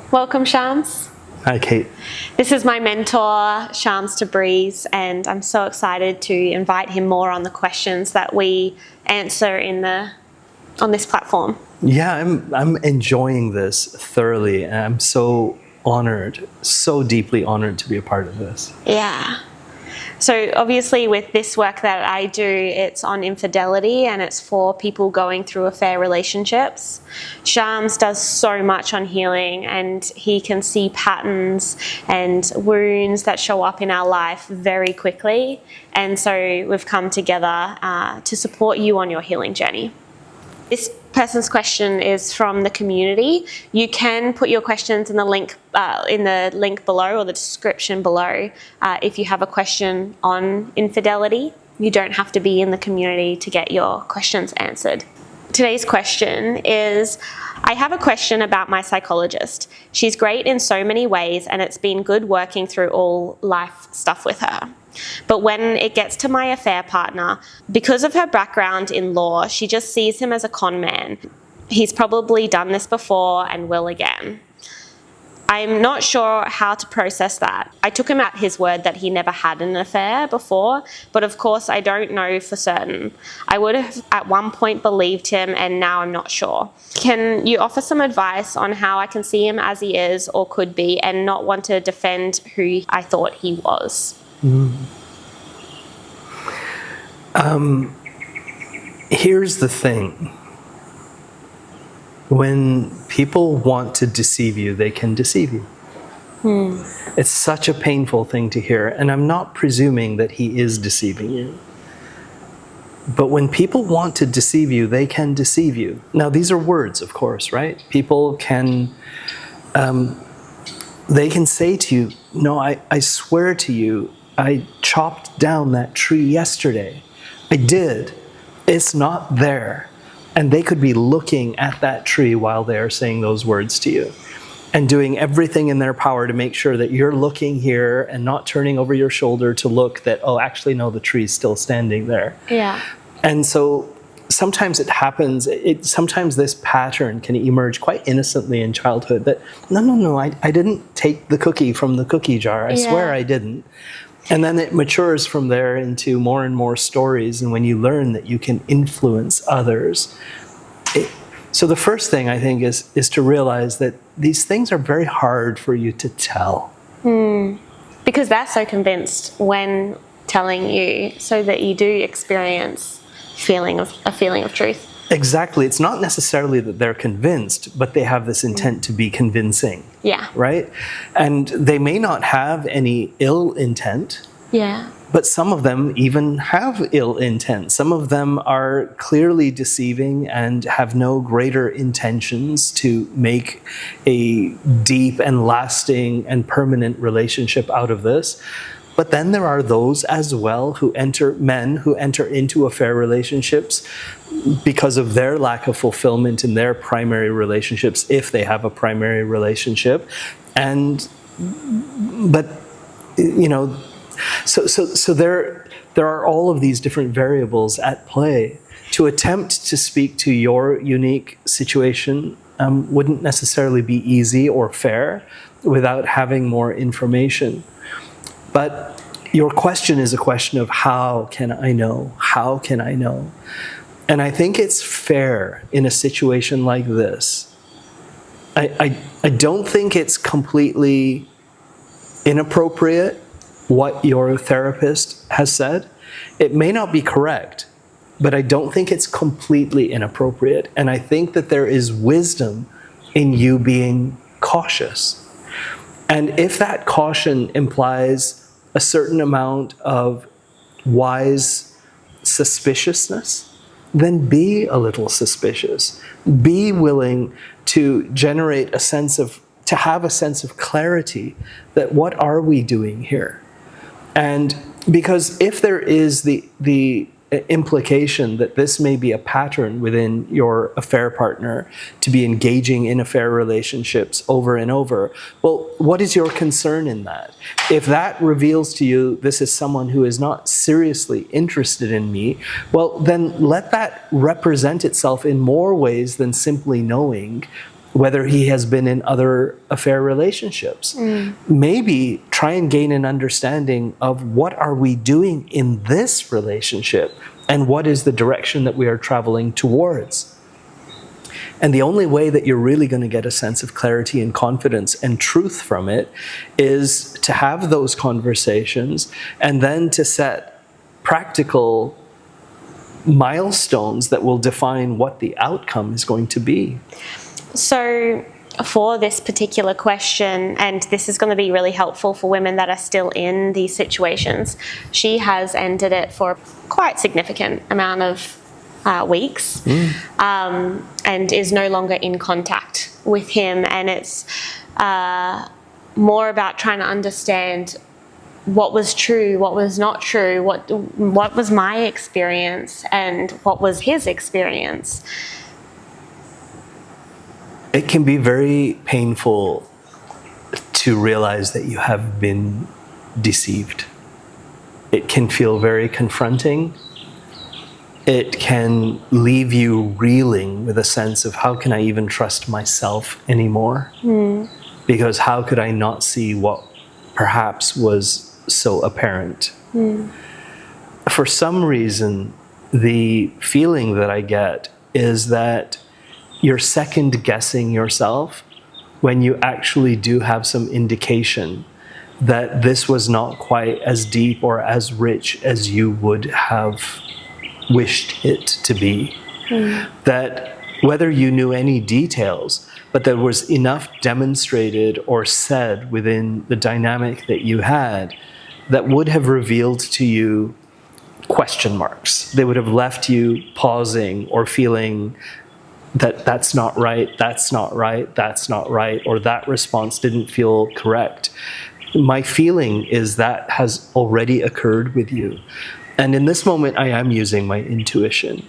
Welcome, Shams. Hi, Kate. This is my mentor, Shams Tabriz, and I'm so excited to invite him more on the questions that we answer on this platform. Yeah, I'm enjoying this thoroughly, and I'm so honored, so deeply honored to be a part of this. Yeah. So obviously with this work that I do, it's on infidelity and it's for people going through affair relationships. Shams does so much on healing, and he can see patterns and wounds that show up in our life very quickly. And so we've come together to support you on your healing journey. This person's question is from the community. You can put your questions in the link below, or the description below, if you have a question on infidelity. You don't have to be in the community to get your questions answered. Today's question is, I have a question about my psychologist. She's great in so many ways, and it's been good working through all life stuff with her. But when it gets to my affair partner, because of her background in law, she just sees him as a con man. He's probably done this before and will again. I'm not sure how to process that. I took him at his word that he never had an affair before, but of course I don't know for certain. I would have at one point believed him, and now I'm not sure. Can you offer some advice on how I can see him as he is or could be, and not want to defend who I thought he was? Here's the thing. When people want to deceive you, they can deceive you. It's such a painful thing to hear, and I'm not presuming that he is deceiving you. But when people want to deceive you, they can deceive you. Now, these are words, of course, right? People can, they can say to you, no, I swear to you, I chopped down that tree yesterday. I did. It's not there. And they could be looking at that tree while they are saying those words to you, and doing everything in their power to make sure that you're looking here and not turning over your shoulder to look that, oh, actually, no, the tree's still standing there. Yeah. And so sometimes it happens, sometimes this pattern can emerge quite innocently in childhood that, no, I didn't take the cookie from the cookie jar. I swear I didn't. And then it matures from there into more and more stories. And when you learn that you can influence others. So the first thing I think is to realize that these things are very hard for you to tell. Because they're so convinced when telling you, so that you do experience a feeling of truth. Exactly. It's not necessarily that they're convinced, but they have this intent to be convincing. Yeah. Right? And they may not have any ill intent. Yeah. But some of them even have ill intent. Some of them are clearly deceiving and have no greater intentions to make a deep and lasting and permanent relationship out of this. But then there are those as well men who enter into affair relationships because of their lack of fulfillment in their primary relationships, if they have a primary relationship. But so there are all of these different variables at play. To attempt to speak to your unique situation wouldn't necessarily be easy or fair without having more information. But your question is a question of how can I know? How can I know? And I think it's fair in a situation like this. I don't think it's completely inappropriate what your therapist has said. It may not be correct, but I don't think it's completely inappropriate. And I think that there is wisdom in you being cautious. And if that caution implies a certain amount of wise suspiciousness, then be a little suspicious. Be willing to generate to have a sense of clarity that what are we doing here? And because if there is the implication that this may be a pattern within your affair partner to be engaging in affair relationships over and over, well, what is your concern in that? If that reveals to you this is someone who is not seriously interested in me, well, then let that represent itself in more ways than simply knowing whether he has been in other affair relationships. Maybe try and gain an understanding of what are we doing in this relationship and what is the direction that we are traveling towards. And the only way that you're really going to get a sense of clarity and confidence and truth from it is to have those conversations and then to set practical milestones that will define what the outcome is going to be. So for this particular question, and this is going to be really helpful for women that are still in these situations, she has ended it for a quite significant amount of weeks, and is no longer in contact with him. And it's more about trying to understand what was true, what was not true, what was my experience, and what was his experience. It can be very painful to realize that you have been deceived. It can feel very confronting. It can leave you reeling with a sense of, how can I even trust myself anymore? Because how could I not see what perhaps was so apparent? For some reason, the feeling that I get is that you're second guessing yourself when you actually do have some indication that this was not quite as deep or as rich as you would have wished it to be. That whether you knew any details, but there was enough demonstrated or said within the dynamic that you had that would have revealed to you question marks. They would have left you pausing or feeling that that's not right, that's not right, that's not right, or that response didn't feel correct. My feeling is that has already occurred with you. And in this moment, I am using my intuition,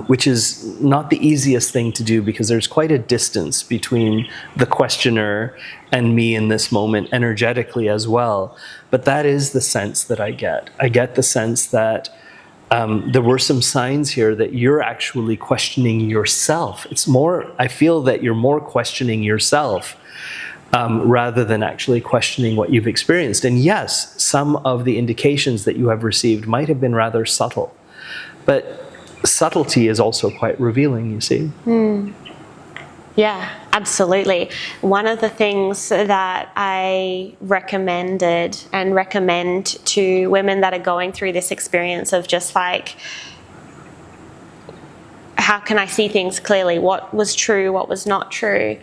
which is not the easiest thing to do because there's quite a distance between the questioner and me in this moment, energetically as well. But that is the sense that I get. I get the sense that there were some signs here that you're actually questioning yourself. It's more, I feel that you're more questioning yourself rather than actually questioning what you've experienced. And yes, some of the indications that you have received might have been rather subtle, but subtlety is also quite revealing, you see. Yeah, absolutely. One of the things that I recommended and recommend to women that are going through this experience of just like, how can I see things clearly? What was true, what was not true?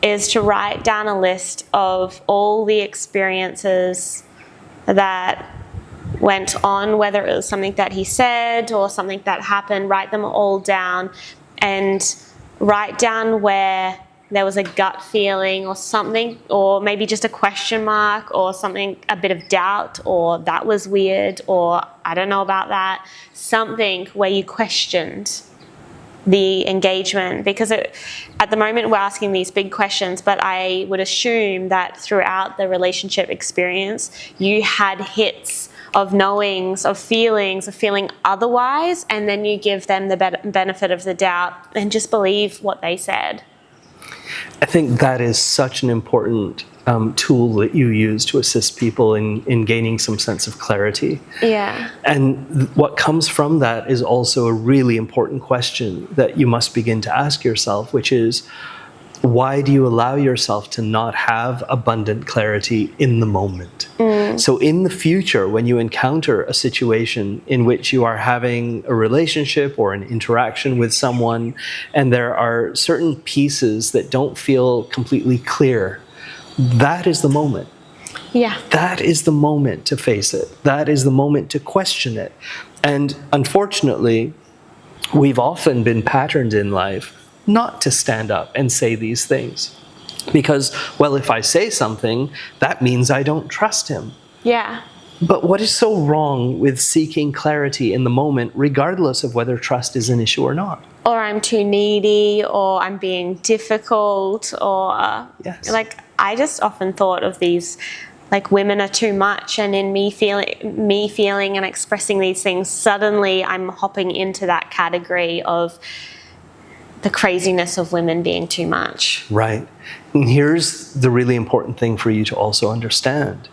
Is to write down a list of all the experiences that went on, whether it was something that he said or something that happened, write them all down and write down where there was a gut feeling or something, or maybe just a question mark or something, a bit of doubt, or that was weird, or I don't know about that, something where you questioned the engagement. Because at the moment we're asking these big questions, but I would assume that throughout the relationship experience you had hits of knowings, of feeling otherwise, and then you give them the benefit of the doubt and just believe what they said. I think that is such an important tool that you use to assist people in gaining some sense of clarity. Yeah. And what comes from that is also a really important question that you must begin to ask yourself, which is, why do you allow yourself to not have abundant clarity in the moment? So in the future, when you encounter a situation in which you are having a relationship or an interaction with someone, and there are certain pieces that don't feel completely clear, that is the moment. Yeah. That is the moment to face it. That is the moment to question it. And unfortunately, we've often been patterned in life not to stand up and say these things. Because, well, if I say something, that means I don't trust him. Yeah. But what is so wrong with seeking clarity in the moment, regardless of whether trust is an issue or not? Or I'm too needy, or I'm being difficult, or Yes. like, I just often thought of these, like, women are too much, and in me feeling and expressing these things, suddenly I'm hopping into that category of the craziness of women being too much. Right. And here's the really important thing for you to also understand.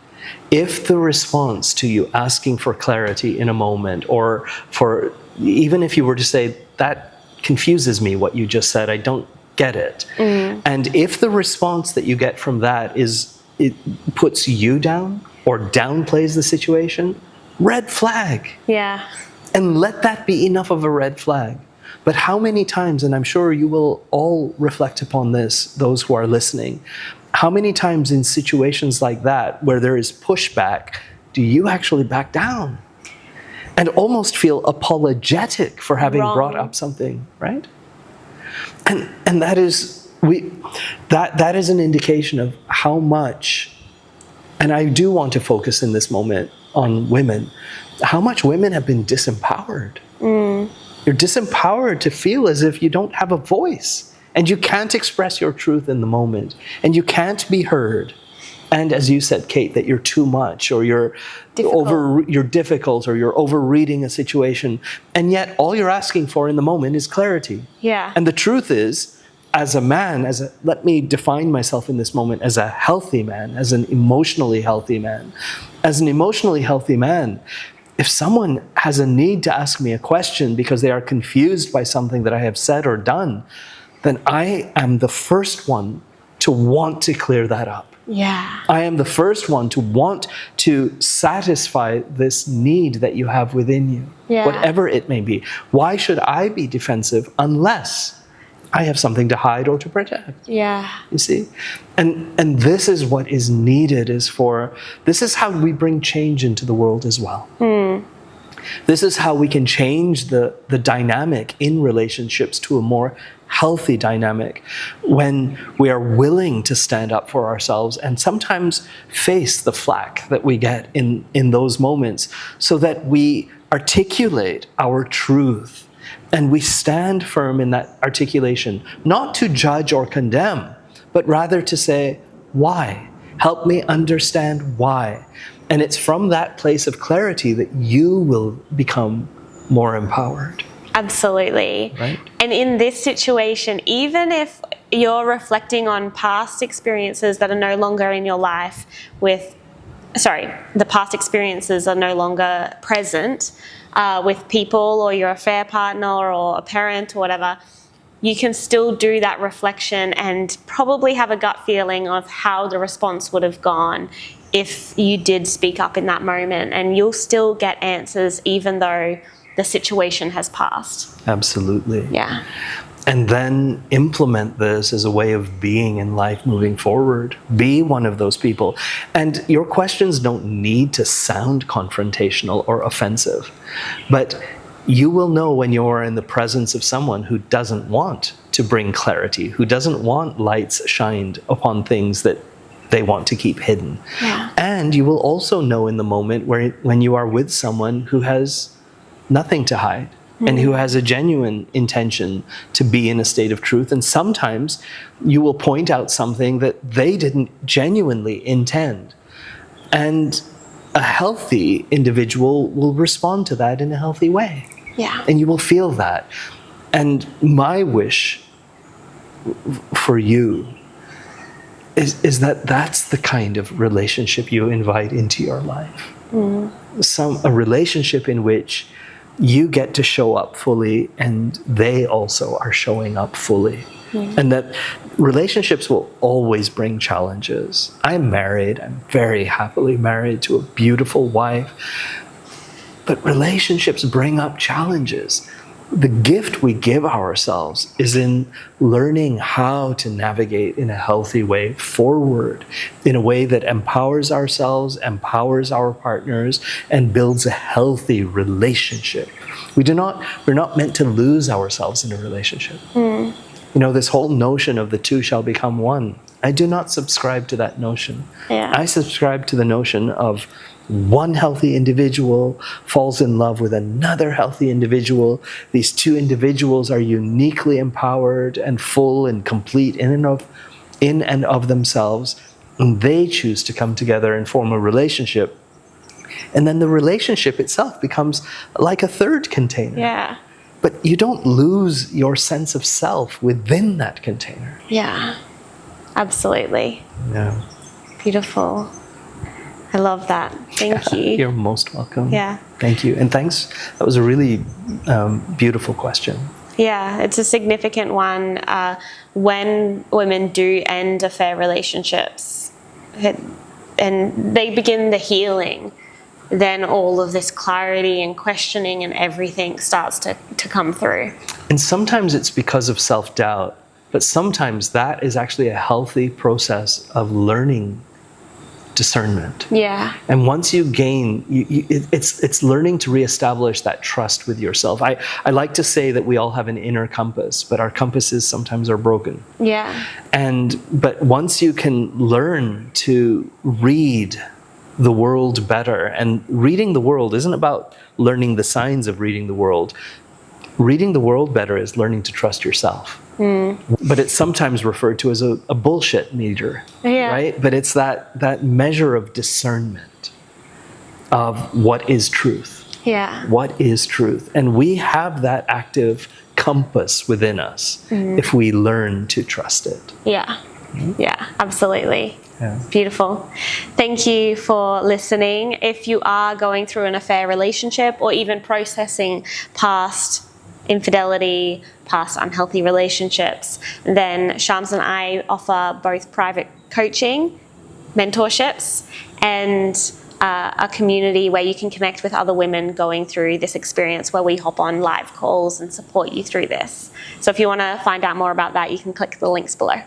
If the response to you asking for clarity in a moment, or for, even if you were to say, that confuses me what you just said, I don't get it. And if the response that you get from that is, it puts you down or downplays the situation, red flag. Yeah. And let that be enough of a red flag. But how many times, and I'm sure you will all reflect upon this, those who are listening, how many times in situations like that, where there is pushback, do you actually back down? And almost feel apologetic for having brought up something, right? And that is, that is an indication of how much, and I do want to focus in this moment on women, how much women have been disempowered. You're disempowered to feel as if you don't have a voice, and you can't express your truth in the moment, and you can't be heard. And as you said, Kate, that you're too much, or you're difficult, or you're overreading a situation, and yet all you're asking for in the moment is clarity. Yeah. And the truth is, as a man, let me define myself in this moment as a healthy man, as an emotionally healthy man. As an emotionally healthy man, if someone has a need to ask me a question because they are confused by something that I have said or done, then I am the first one to want to clear that up. Yeah. I am the first one to want to satisfy this need that you have within you, whatever it may be. Why should I be defensive unless I have something to hide or to protect? Yeah. You see? And this is what is needed, this is how we bring change into the world as well. This is how we can change the dynamic in relationships to a more healthy dynamic, when we are willing to stand up for ourselves and sometimes face the flack that we get in those moments, so that we articulate our truth and we stand firm in that articulation, not to judge or condemn, but rather to say, why? Help me understand why. And it's from that place of clarity that you will become more empowered. Absolutely. Right? And in this situation, even if you're reflecting on past experiences that are no longer in your life the past experiences are no longer present with people, or your affair partner or a parent or whatever, you can still do that reflection and probably have a gut feeling of how the response would have gone if you did speak up in that moment, and you'll still get answers even though the situation has passed. Absolutely. Yeah. And then implement this as a way of being in life moving forward. Be one of those people. And your questions don't need to sound confrontational or offensive, but you will know when you're in the presence of someone who doesn't want to bring clarity, who doesn't want lights shined upon things that they want to keep hidden. Yeah. And you will also know in the moment when you are with someone who has nothing to hide, and who has a genuine intention to be in a state of truth. And sometimes you will point out something that they didn't genuinely intend. And a healthy individual will respond to that in a healthy way. Yeah. And you will feel that. And my wish for you is that that's the kind of relationship you invite into your life. A relationship in which you get to show up fully, and they also are showing up fully. And that relationships will always bring challenges. I'm married. I'm very happily married to a beautiful wife. But relationships bring up challenges. The gift we give ourselves is in learning how to navigate in a healthy way forward, in a way that empowers ourselves, empowers our partners, and builds a healthy relationship. We're not meant to lose ourselves in a relationship. You know, this whole notion of the two shall become one, I do not subscribe to that notion. Yeah. I subscribe to the notion of one healthy individual falls in love with another healthy individual. These two individuals are uniquely empowered and full and complete in and of themselves. And they choose to come together and form a relationship. And then the relationship itself becomes like a third container. Yeah. but you don't lose your sense of self within that container. Yeah, absolutely. Yeah. Beautiful. I love that. Thank you. You're most welcome. Yeah. Thank you. And thanks. That was a really beautiful question. Yeah, it's a significant one. When women do end affair relationships and they begin the healing, then all of this clarity and questioning and everything starts to come through. And sometimes it's because of self-doubt, but sometimes that is actually a healthy process of learning discernment. Yeah. And once you gain, it's learning to reestablish that trust with yourself. I like to say that we all have an inner compass, but our compasses sometimes are broken. Yeah. But once you can learn to read the world better, and reading the world isn't about learning the signs of reading the world. Reading the world better is learning to trust yourself. But it's sometimes referred to as a bullshit meter, right? But it's that measure of discernment of what is truth. Yeah. What is truth? And we have that active compass within us if we learn to trust it. Yeah. Yeah, absolutely. Yeah. Beautiful. Thank you for listening. If you are going through an affair relationship or even processing past infidelity, past unhealthy relationships, then Shams and I offer both private coaching, mentorships, and a community where you can connect with other women going through this experience, where we hop on live calls and support you through this. So if you want to find out more about that, you can click the links below.